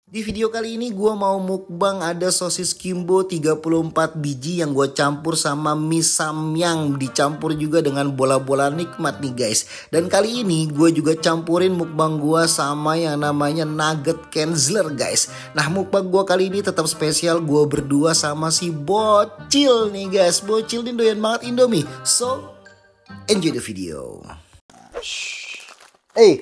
Di video kali ini gue mau mukbang ada sosis Kimbo 34 biji yang gue campur sama mie samyang, dicampur juga dengan bola-bola nikmat nih guys. Dan kali ini gue juga campurin mukbang gue sama yang namanya nugget Kenzler guys. Nah mukbang gue kali ini tetap spesial, gue berdua sama si Bocil nih guys. Bocil ini doyan banget Indomie. So enjoy the video.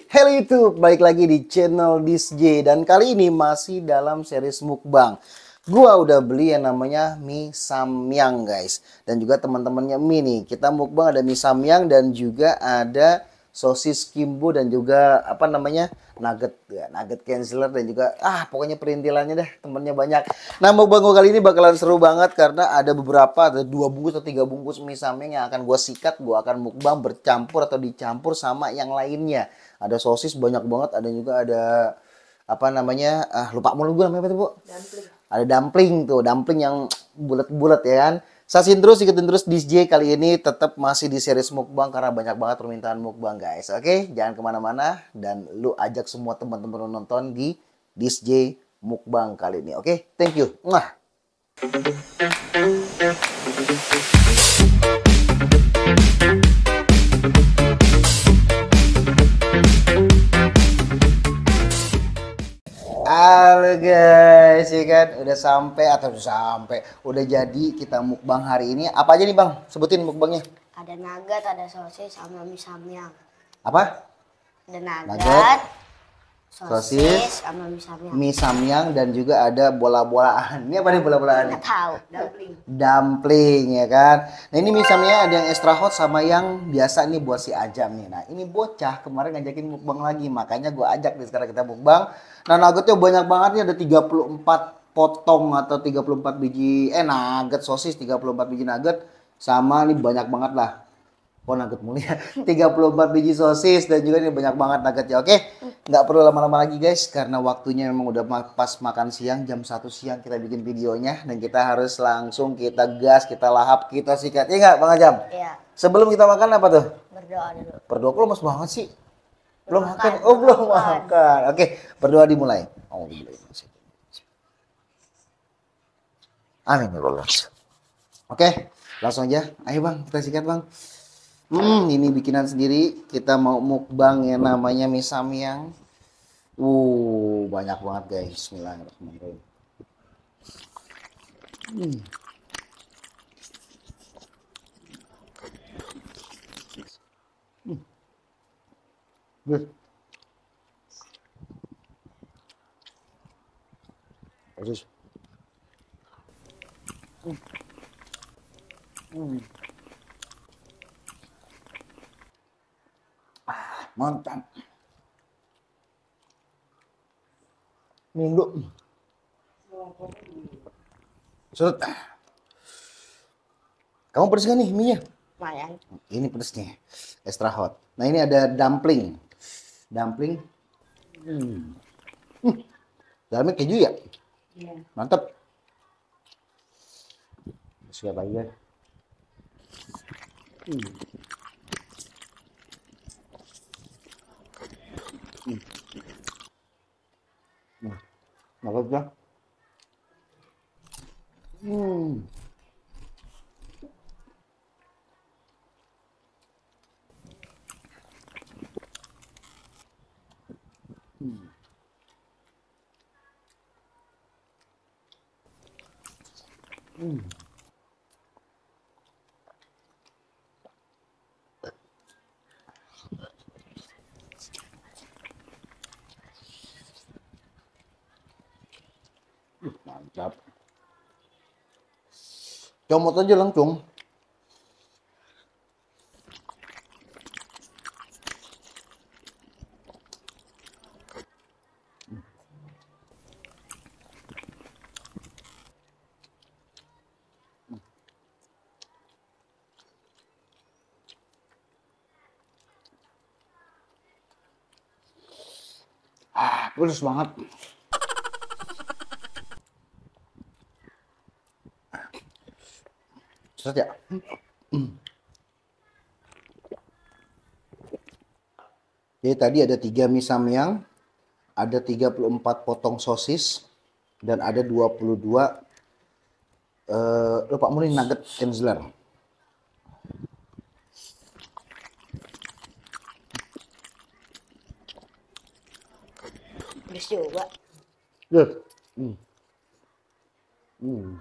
Hello YouTube, balik lagi di channel Disj dan kali ini masih dalam series mukbang. Gua udah beli yang namanya mie samyang guys, dan juga teman-temannya mie nih. Kita mukbang ada mie samyang dan juga ada sosis Kimbo dan juga apa namanya nugget ya, nugget Kenzler dan juga pokoknya perintilannya deh, temennya banyak. Nah mukbang gua kali ini bakalan seru banget karena ada beberapa, ada 2 bungkus atau 3 bungkus mie samyang yang akan gua sikat. Gua akan mukbang bercampur atau dicampur sama yang lainnya. Ada sosis banyak banget, ada juga ada apa namanya, lupa mulu gue namanya apa tuh Bu? Dumpling. Ada dumpling yang bulat-bulat ya kan. Saksiin terus, ikutin terus Disj kali ini tetap masih di series mukbang karena banyak banget permintaan mukbang guys. Oke, jangan kemana-mana dan lu ajak semua teman-teman lu nonton di Disj mukbang kali ini. Oke, thank you. Mwah. Halo guys, ya kan udah jadi kita mukbang hari ini. Apa aja nih Bang? Sebutin mukbangnya. Ada nugget, ada sosis sama mie samyang. Apa? Ada nugget, sosis sama mie samyang dan juga ada bola-bolaan. Ini apa nih bola-bolaan? Nggak tahu. Dumpling ya kan. Nah ini mie samyang ada yang extra hot sama yang biasa nih buat si Ajam nih. Nah ini bocah kemarin ngajakin mukbang lagi, makanya gue ajak nih sekarang kita mukbang. Nah nuggetnya banyak banget nih, ada 34 potong atau 34 biji nugget sosis, 34 biji nugget sama nih banyak banget lah. Nugget mulia 34 biji sosis dan juga ini banyak banget nuggetnya. Oke, nggak perlu lama-lama lagi guys karena waktunya memang udah pas makan siang, jam 1 siang kita bikin videonya dan kita harus langsung kita gas, kita lahap, kita sikat. Iya nggak Bang Ajam? Iya. Sebelum kita makan apa tuh? Berdoa dulu. Berdoa. Kok lemes banget sih? Belum makan. Oh belum makan. Oke, berdoa dimulai. Amin ya Allah. Oke, langsung aja. Ayo Bang, kita sikat Bang. Ini bikinan sendiri. Kita mau mukbang yang namanya mie samyang. Banyak banget guys. Bismillahirrahmanirrahim. Good. Terus. Mantap. Minggu. Seret. Kamu pedes gak nih mie-nya? Lumayan. Ini pedesnya. Extra hot. Nah ini ada dumpling. Dumpling. Dalamnya keju ya? Iya. Mantap. Siap aja. Mantap ya. Mantap. Comot aja langsung. Pedes banget. Set ya. Jadi tadi ada 3 mie samyang, ada 34 potong sosis, dan ada 22 lupa murni nugget Kienzler. Pedes juga. Good. Hmm. Hmm.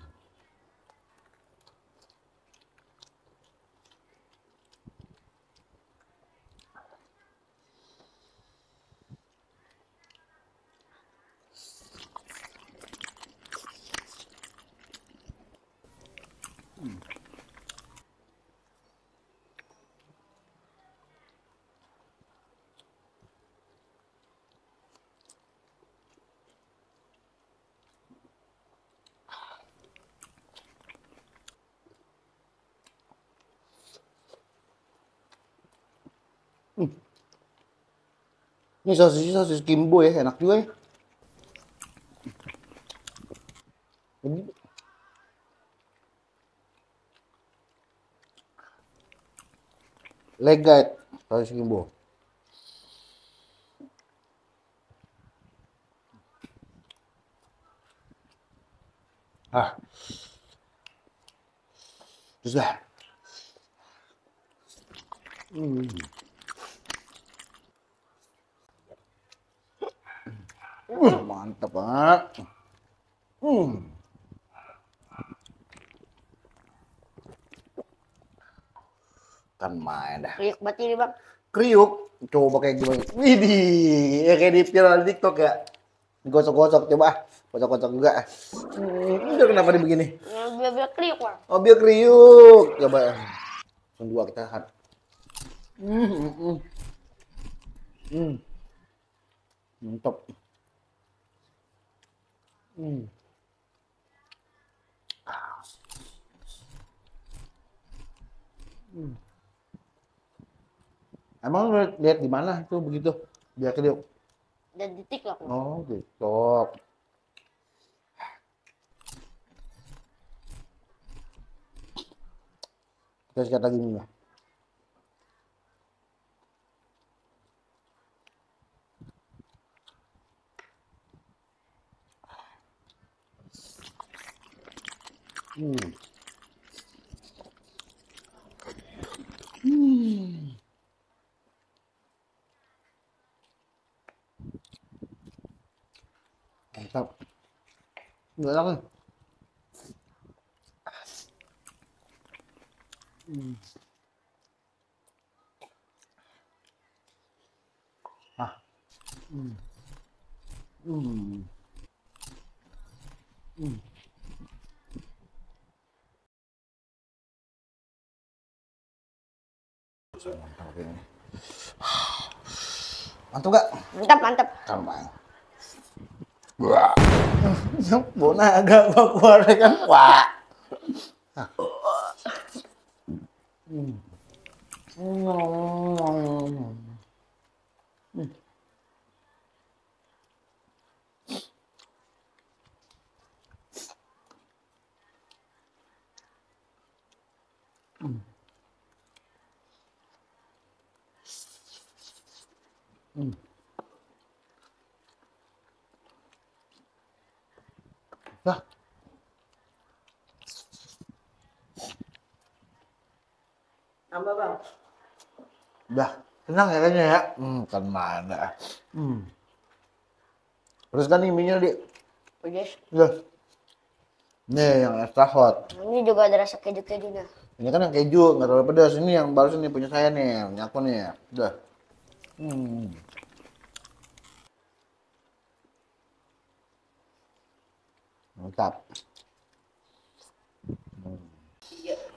Ini sosis Kimbo ya, enak juga ya. Leg guide sosis Kimbo. Ah, terus dah. Mantap banget. Kan main dah. Kriuk banget ini bang. Kriuk, coba kayak gimana? Widih, ya kayak di viral TikTok ya. Digosok-gosok, coba gosok-gosok juga. Udah kenapa dia begini? Biar kriuk bang. Oh, biar kriuk. Coba. Langsung dua kita lihat. Mantap. Emang lu lihat di mana itu begitu? Biar kriuk. Dan di TikTok. Bang. Oh, TikTok. Kita sikat lagi nih. Mantap. Nggak enak nih. Ah. Mantap gak? Mantap mantap. Kan main. Wah. Bona agak gua keluar kan. Wah. Dah. Tambah bang. Udah. Tenang ya kayaknya ya. Kan mana. Terus kan ini minyak di. Pedes. Udah. Nih yang extra hot. Ini juga ada rasa keju-kejunya. Ini kan yang keju, nggak terlalu pedas. Ini yang baru ini punya saya nih, punya aku nih. Udah. Mantap.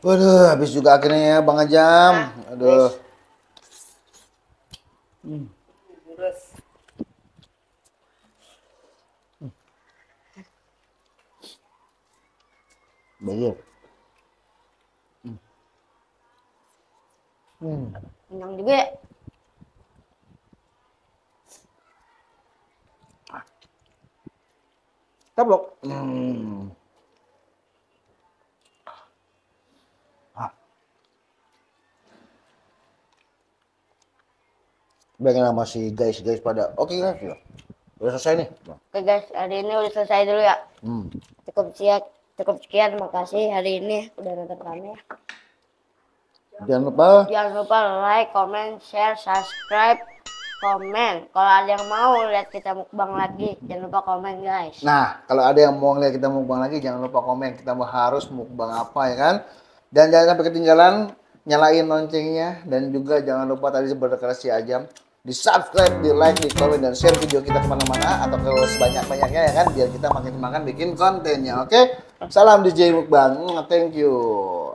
Waduh, habis juga akhirnya ya Bang Ajam. Aduh. Bayar. Kenyang juga ya. Tablok. Bagaimana masih guys pada oke guys ya. Udah selesai nih. Oke guys, hari ini udah selesai dulu ya. Hmm. Cukup sekian, terima kasih hari ini udah nonton kami. Jangan lupa. Jangan lupa like, comment, share, subscribe, komen. Kalau ada yang mau lihat kita mukbang lagi, jangan lupa komen guys. Nah, kalau ada yang mau lihat kita mukbang lagi, jangan lupa komen. Kita harus mukbang apa ya kan? Dan jangan sampai ketinggalan, nyalain loncengnya. Dan juga jangan lupa tadi berkreasi aja. Di subscribe, di like, di komen, dan share video kita kemana-mana. Atau ke sebanyak-banyaknya ya kan? Biar kita makin semangat bikin kontennya, oke? Salam DJ Mukbang, thank you.